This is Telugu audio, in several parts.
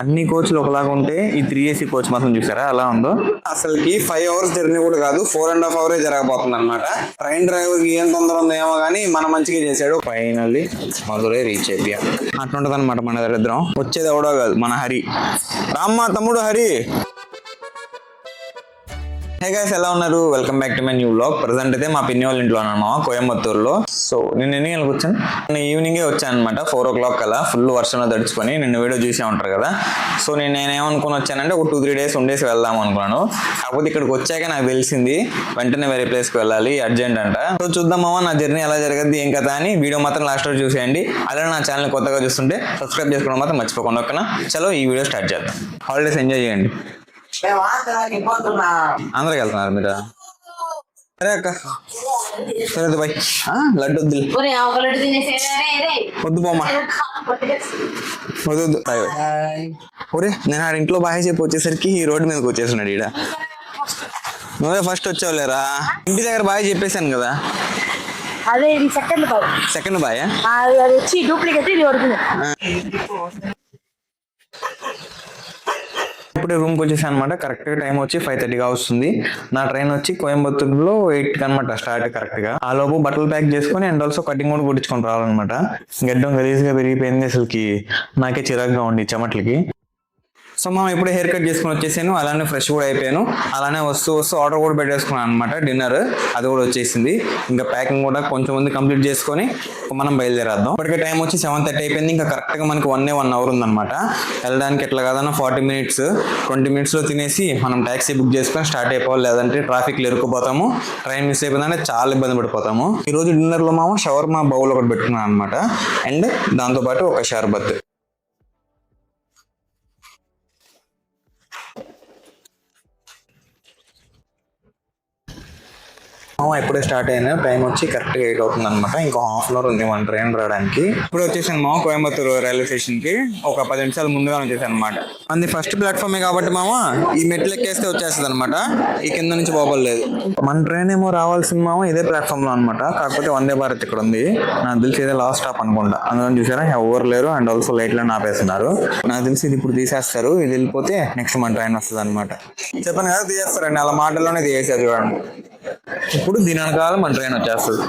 అన్ని కోచ్లు ఒకలాగా ఉంటే ఈ 3AC కోచ్ మాత్రం చూసారా అలా ఉందో. అసలుకి 5 hours జర్నీ కూడా కాదు, 4.5 hours జరగబోతుంది అనమాట. ట్రైన్ డ్రైవర్ కి ఏం తొందర ఉందో ఏమో కానీ మన మంచిగా చేశాడు. ఫైనల్లీ మధురై రీచ్ అయిపోయా. అట్లుంటది అనమాట మన దరిద్రం. వచ్చేది ఎవడో కాదు, మన హరి. రామ్మా తమ్ముడు హరి. హే గైస్, ఎలా ఉన్నారు? Welcome back to my new vlog. Present అయితే మా పిన్ని వాళ్ళ ఇంట్లో ఉన్నాను, కోయంబత్తూరులో. సో నేను ఎన్ని గంటలకు వచ్చాను? నేను ఈవినింగే వచ్చాను అనమాట, 4 o'clock కల్లా. ఫుల్ వర్షంలో తడుచుకొని నిన్న వీడియో చూసే ఉంటారు కదా. సో నేనేమనుకుని వచ్చానంటే ఒక 2-3 days ఉండేసి వెళ్దాం అనుకున్నాను. కాకపోతే ఇక్కడికి వచ్చాక నాకు తెలిసింది వెంటనే వేరే ప్లేస్కి వెళ్ళాలి, అర్జెంట్ అంట. సో చూద్దామా నా జర్నీ ఎలా జరగద్ది ఏం కదా అని. వీడియో మాత్రం లాస్ట్ వరకు చూసేయండి. అలానే నా ఛానల్ కొత్తగా చూస్తుంటే సబ్స్క్రైబ్ చేసుకోవడం మాత్రం మర్చిపోకుండా. ఓకేనా? చలో ఈ వీడియో స్టార్ట్ చేద్దాం. హాలిడేస్ ఎంజాయ్ చేయండి. అందరికి వెళ్తున్నారు మీరు? సరే అక్క, సరే బాయ్. లడ్డు వద్దు, వద్దు పోమ్మా, వద్దు. ఒరే నేను ఆడ ఇంట్లో బాగా చెప్పి వచ్చేసరికి ఈ రోడ్డు మీదకి వచ్చేస్తున్నాడు ఈడ. నువ్వే ఫస్ట్ వచ్చావులేరా, ఇంటి దగ్గర బాగా చెప్పేశాను కదా. అదే ఇది సెకండ్ బాయ్ వచ్చి డూప్లికేట్ ఇది ఒరిజినల్. ఇప్పుడే రూమ్కి వచ్చేసాను అనమాట. కరెక్ట్గా టైం వచ్చి 5:30గా వస్తుంది. నా ట్రైన్ వచ్చి కోయంబత్తూరులో 8కి అనమాట స్టార్ట్. కరెక్ట్గా ఆ లోపు బట్టలు ప్యాక్ చేసుకుని అండ్ ఆల్సో కటింగ్ కూడా కుట్టించుకొని రావాలన్నమాట. గడ్డం గలీజ్గా పెరిగిపోయింది అసలుకి, నాకే చిరాగ్గా ఉంది చెమట్లకి. సో మనం ఇప్పుడే హెయిర్ కట్ చేసుకుని వచ్చేసాను, అలానే ఫ్రెష్ కూడా అయిపోయాను. అలానే వస్తూ ఆర్డర్ కూడా పెట్టేసుకున్నాను అనమాట. డిన్నర్ అది కూడా వచ్చేసింది. ఇంకా ప్యాకింగ్ కూడా కొంచెం మంది కంప్లీట్ చేసుకొని మనం బయలుదేరేద్దాం. ఇప్పటికే టైం వచ్చి 7:30 అయిపోయింది. ఇంకా కరెక్ట్గా మనకి 1 hour ఉందన్నమాట వెళ్ళడానికి. ఎట్లా కాదన్నా 40 minutes, 20 minutes తినేసి మనం ట్యాక్సీ బుక్ చేసుకొని స్టార్ట్ అయిపోవాలి. లేదంటే ట్రాఫిక్లో ఇరుక్కుపోతాము, ట్రైన్ మిస్ అయిపోయిందంటే చాలా ఇబ్బంది పడిపోతాము. ఈ రోజు డిన్నర్లో మామ షవర్మా బౌల్ ఒకటి పెట్టుకున్నాను అనమాట. అండ్ దాంతోపాటు ఒక షర్బత్. ఎప్పుడే స్టార్ట్ అయినా టైం వచ్చి కరెక్ట్గా 8 అవుతుంది అనమాట. ఇంకో ½ hour ఉంది మన ట్రైన్ రావడానికి. ఇప్పుడు వచ్చేసాను మామ కోయంబత్తూరు రైల్వే స్టేషన్ కి. ఒక 10 నిమిషాలు ముందుగా వచ్చేసాను అనమాట. అది ఫస్ట్ ప్లాట్ఫామే కాబట్టి మామ ఈ మెట్లు ఎక్కేస్తే వచ్చేస్తుంది అనమాట, ఈ కింద నుంచి పోబడలేదు. మన ట్రైన్ ఏమో రావాల్సింది మామ ఇదే ప్లాట్ఫామ్ లో అనమాట. కాకపోతే వందే భారత్ ఇక్కడ ఉంది. నాకు తెలిసి ఇదే లాస్ట్ స్టాప్ అనుకుంటా. అందుకని చూసారా ఎవరు లేరు. అండ్ ఆల్సో లైట్లను ఆపేస్తున్నారు. నాకు తెలిసి ఇది ఇప్పుడు తీసేస్తారు. ఇది వెళ్ళిపోతే నెక్స్ట్ మన ట్రైన్ వస్తుంది అనమాట. చెప్పాను కదా తీసేస్తారండి, అలా మాటల్లోనే తీసేసారు చూడండి. ఇప్పుడు దీని వెనకాల మన ట్రైన్ వచ్చేస్తుంది.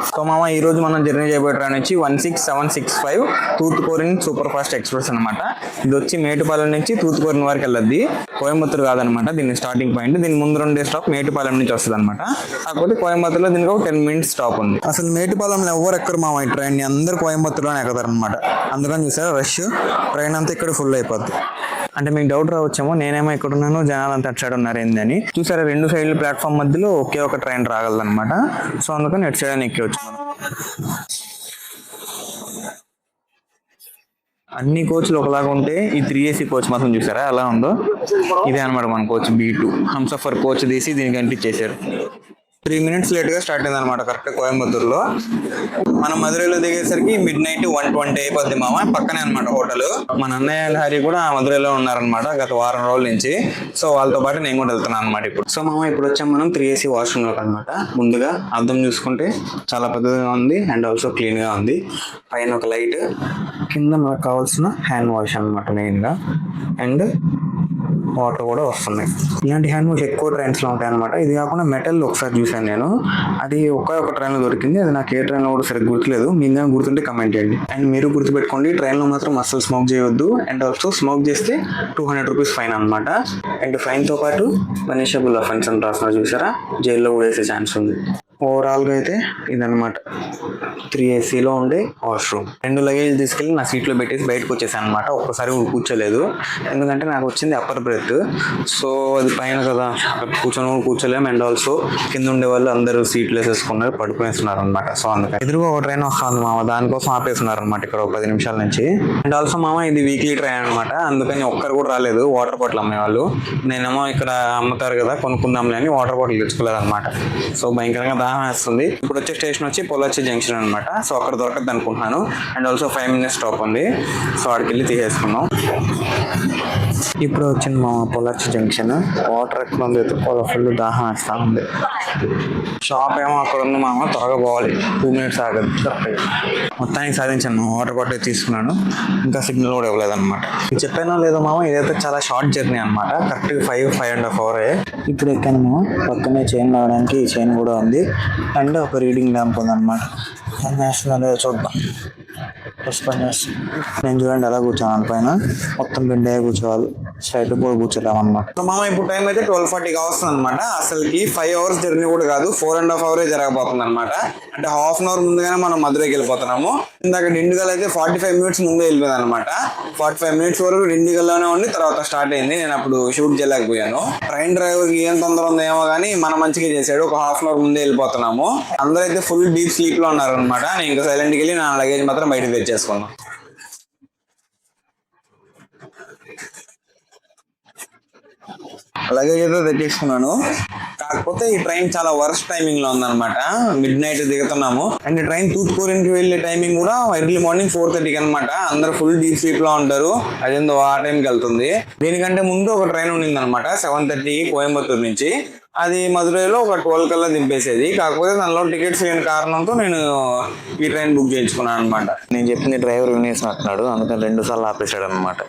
సో మామ ఈ రోజు మనం జర్నీ చేయబోయే ట్రైన్ వచ్చి 16765 తూత్తుకోరిన్ సూపర్ ఫాస్ట్ ఎక్స్ప్రెస్ అనమాట. ఇది వచ్చి మేటుపాలెం నుంచి తూత్తుకోరిన్ వరకు వెళ్ళద్ది, కోయంబత్తూరు కాదనమాట దీని స్టార్టింగ్ పాయింట్. దీని ముందు 2 స్టాప్ మేటుపాలెం నుంచి వస్తుంది అనమాట. కాకపోతే కోయంబత్తూరులో దీనికి ఒక 10 minutes స్టాప్ ఉంది. అసలు మేటుపాలెంలో ఎవరు ఎక్కరు మామ ఈ ట్రైన్ ని, అందరు కోయంబత్తూరులోనే ఎక్కుతారు అనమాట. అందుకని చూసారా రష్, ట్రైన్ అంతా ఇక్కడ ఫుల్ అయిపోద్ది. అంటే మీకు డౌట్ రావచ్చేమో నేనేమో ఇక్కడ ఉన్నాను జనాలు అంతా అటు సైడ్ ఉన్నారు ఏందని. చూసారా 2 సైడ్లు ప్లాట్ఫామ్ మధ్యలో ఒకే ఒక ట్రైన్ రాగలదనమాట. సో అందుకని ఎటు సైడ్ అని ఎక్కివచ్చు మనం. అన్ని కోచ్లు ఒకలాగా ఉంటే ఈ 3AC కోచ్ మాత్రం చూసారా ఎలా ఉందో. ఇదే అనమాట మన కోచ్ B2. హంసఫర్ కోచ్ తీసి దీనికి అంటించేశారు. 3 minutes లేట్గా స్టార్ట్ అయింది అనమాట కరెక్ట్ కోయంబత్తూరులో. మనం మధురైలో దిగేసరికి midnight 1:20 అయిపోద్ది మామ. పక్కనే అనమాట హోటల్. మన అన్నయ్య హరి కూడా మధురైలో ఉన్నారనమాట గత వారం రోజుల నుంచి. సో వాళ్ళతో పాటు నేను కూడా వెళ్తున్నాను అనమాట ఇప్పుడు. సో మామ ఇప్పుడు వచ్చాం మనం 3AC వాష్రూమ్ లోకి అనమాట. ముందుగా అద్దం చూసుకుంటే చాలా పెద్దగా ఉంది అండ్ ఆల్సో క్లీన్ గా ఉంది. పైన ఒక లైట్, కింద మనకు కావాల్సిన హ్యాండ్ వాష్ అనమాట మెయిన్ గా. అండ్ వాటర్ కూడా వస్తున్నాయి. ఇలాంటి హ్యాండ్ వాష్ ఎక్కువ ట్రైన్స్ లో ఉంటాయి అనమాట. ఇది కాకుండా మెటల్ ఒకసారి చూసాను నేను, అది ఒక ట్రైన్ లో దొరికింది. అది నాకు ఏ ట్రైన్ లో కూడా సరిగ్గా గుర్తులేదు. మీరు గుర్తుంటే కమెంట్ చేయండి. అండ్ మీరు గుర్తుపెట్టుకోండి, ట్రైన్ లో మాత్రం అస్సలు స్మోక్ చేయవద్దు. అండ్ ఆల్సో స్మోక్ చేస్తే 200 rupees ఫైన్ అనమాట. అండ్ ఫైన్ తో పాటు పనిషబుల్ అఫెన్స్ అని రాస్తున్నారు చూసారా, జైల్లో కూడా వేసే ఛాన్స్ ఉంది. ఓవరాల్ గా అయితే ఇదనమాట 3ACలో ఉండే వాష్రూమ్. 2 లగేజ్ తీసుకెళ్ళి నా సీట్లో పెట్టేసి బయటకు వచ్చేసాను అనమాట. ఒక్కసారి కూర్చోలేదు, ఎందుకంటే నాకు వచ్చింది అప్పర్ బ్రెత్. సో అది పైన కదా కూర్చోలేము. అండ్ ఆల్సో కింద ఉండే వాళ్ళు అందరూ సీట్లు వేసేసుకున్నారు, పడుకునేస్తున్నారు అనమాట. సో అందుకని ఎదురుగా ఒక ట్రైన్ వస్తుంది మామ, దానికోసం ఆపేస్తున్నారు అనమాట ఇక్కడ ఒక 10 నిమిషాల నుంచి. అండ్ ఆల్సో మామ ఇది వీక్లీ ట్రైన్ అనమాట, అందుకని ఒక్కరు కూడా రాలేదు వాటర్ బాటిల్ అమ్మేవాళ్ళు. నేనేమో ఇక్కడ అమ్ముతారు కదా కొనుక్కుందాంలే అని వాటర్ బాటిల్ తెచ్చుకోలేదు అనమాట. సో భయంకరంగా దాహం వేస్తుంది. ఇప్పుడు వచ్చే స్టేషన్ వచ్చి పొల్లాచి జంక్షన్ అనమాట. సో అక్కడ దొరకద్దు అనుకుంటున్నాను. అండ్ ఆల్సో 5 minutes స్టాప్ ఉంది. సో అక్కడికి వెళ్ళి తీసేసుకున్నాం. ఇప్పుడు వచ్చింది మా పొల్లాచి జంక్షన్. వాటర్ ఎక్కడ ఉంది ఎత్తుకోవాలి, ఫుల్ దాహం వేస్తా ఉంది. షాప్ ఏమో అక్కడ ఉంది మామ, త్వరగా పోవాలి, 2 minutes ఆగదు. మొత్తానికి సాధించాను, వాటర్ బాటిల్ తీసుకున్నాను. ఇంకా సిగ్నల్ కూడా ఇవ్వలేదు అనమాట. చెప్పానో లేదో మామ, ఇదైతే చాలా షార్ట్ జర్నీ అనమాట. Correct 5.5 hours. ఇప్పుడు ఎక్కాను మామ. పక్కనే చైన్ రావడానికి ఈ చైన్ కూడా ఉంది. అండ్ ఒక రీడింగ్ ల్యాంప్ ఉంది అనమాట. నేషనల్ చూద్దాం. నేను చూడండి ఎలా కూర్చోను పైన, మొత్తం బెండే కూర్చోవాలి, స్ట్రైట్ కూడా కూర్చోలేము అనమాట. మామ ఇప్పుడు టైం అయితే 12:40 కావస్తుంది అనమాట. అసలుకి 5 hours జర్నీ కూడా కాదు, 4.5 hours జరగబోతుంది అనమాట. అంటే 1/2 hour ముందుగానే మనం మధురైకి వెళ్ళిపోతున్నాము. ఇందాక డిండిగల్ అయితే 45 minutes ముందే వెళ్ళిపోయింది అనమాట. 45 minutes వరకు డిండిగల్లోనే ఉండి తర్వాత స్టార్ట్ అయింది. నేను అప్పుడు షూట్ చేయలేకపోయాను. ట్రైన్ డ్రైవర్ కి ఏం తొందర ఉందో ఏమో కానీ మన మంచిగా చేశాడు. ఒక 1/2 hour ముందే వెళ్ళిపోతున్నాము. అందరైతే ఫుల్ డీప్ స్లీప్ లో ఉన్నారు అనమాట. నేను ఇంకా సైలెంట్కి వెళ్ళి నా లగేజ్ మాత్రం బయటకు తెచ్చేసుకున్నాను. లగేజ్ అయితే తెచ్చేసుకున్నాను. కాకపోతే ఈ ట్రైన్ చాలా వర్స్ట్ టైమింగ్ లో ఉందన్నమాట. మిడ్-నైట్ దిగుతున్నాము. అండ్ ట్రైన్ తూత్కూరుకి వెళ్ళే టైమింగ్ కూడా ఎర్లీ మార్నింగ్ 4:30 అనమాట. అందరు ఫుల్ డీప్ స్లీప్ లో ఉంటారు. అదేందో ఆ టైంకి వెళ్తుంది. దీనికంటే ముందు ఒక ట్రైన్ ఉండింది అనమాట 7:30 కోయంబత్తూరు నుంచి. అది మధురైలో ఒక 12 కల్లా దింపేసేది. కాకపోతే దానిలో టికెట్స్ లేని కారణంతో నేను ఈ ట్రైన్ బుక్ చేయించుకున్నాను అనమాట. నేను చెప్పింది డ్రైవర్ వినేసినట్టున్నాడు, అందుకని 2 సార్లు ఆపేసాడు అనమాట.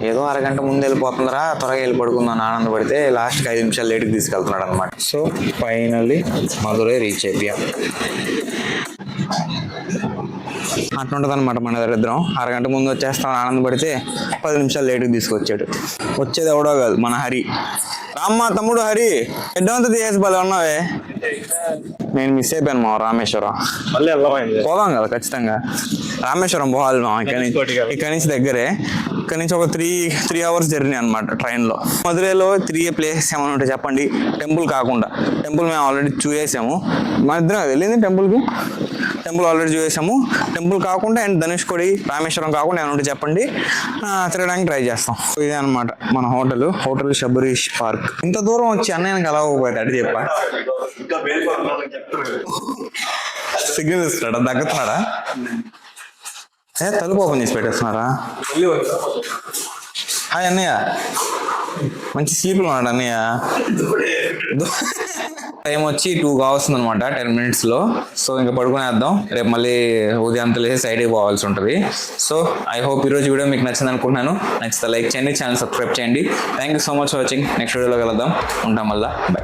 ఏదో అరగంట ముందు వెళ్ళిపోతుందరా, త్వరగా వెళ్ళి పడుకుందాం ఆనందపడితే లాస్ట్కి 5 నిమిషాలు లేట్కి తీసుకెళ్తున్నాడు అనమాట. సో ఫైనల్లీ మధురై రీచ్ అయిపోయాం. అట్లుంటుంది అనమాట మన దరిద్రం. అరగంట ముందు వచ్చేస్తాం ఆనందపడితే 10 నిమిషాలు లేట్కి తీసుకొచ్చాడు. వచ్చేది ఎవడో కాదు, మన హరి. రామ్మ తమ్ముడు హరి, ఎడ్డంతా తీసేసి భలే ఉన్నావే. నేను మిస్ అయిపోయాను మా రామేశ్వరం. పోదాం కదా ఖచ్చితంగా, రామేశ్వరం పోవాలి మా. ఇక్కడ నుంచి దగ్గరే. ఇక్కడ నుంచి ఒక 3 hours జర్నీ అనమాట ట్రైన్లో. మధురైలో 3 ప్లేసెస్ ఏమైనా ఉంటాయి చెప్పండి, టెంపుల్ కాకుండా. టెంపుల్ మేము ఆల్రెడీ చూసేసాము. మన ఇద్దరం వెళ్ళింది టెంపుల్కి. టెంపుల్ ఆల్రెడీ చూసేసాము. టెంపుల్ కాకుండా అండ్ ధనుష్కోడి, రామేశ్వరం కాకుండా ఏమైనా ఉంటే చెప్పండి, తిరగడానికి ట్రై చేస్తాం. ఇదే అనమాట మన హోటల్ శబరీష్ పార్క్. ఇంత దూరం వచ్చి అన్నయ్యకి ఎలా పోయాడు అటు చెప్పా. సిగ్నల్ ఇస్తున్నాడా, దగ్గుతున్నాడా? తలుపు ఓపెన్ చేసి పెట్టేస్తున్నారా? హాయ్ అన్నయ్య, మంచి స్లీప్లో ఉన్నాడు అన్నయ్య. టైం వచ్చి 2 కావస్తుంది అనమాట, 10 minutes లో. సో ఇంకా పడుకునేద్దాం. రేపు మళ్ళీ ఉదయం లేసి సైడ్కి పోవాల్సి ఉంటుంది. సో ఐ హోప్ ఈరోజు వీడియో మీకు నచ్చింది అనుకుంటున్నాను. నచ్చితే లైక్ చేయండి, ఛానల్ సబ్స్క్రైబ్ చేయండి. Thank you so much for watching. Next వీడియోలో కలుద్దాం. ఉంటాం మళ్ళీ. బై.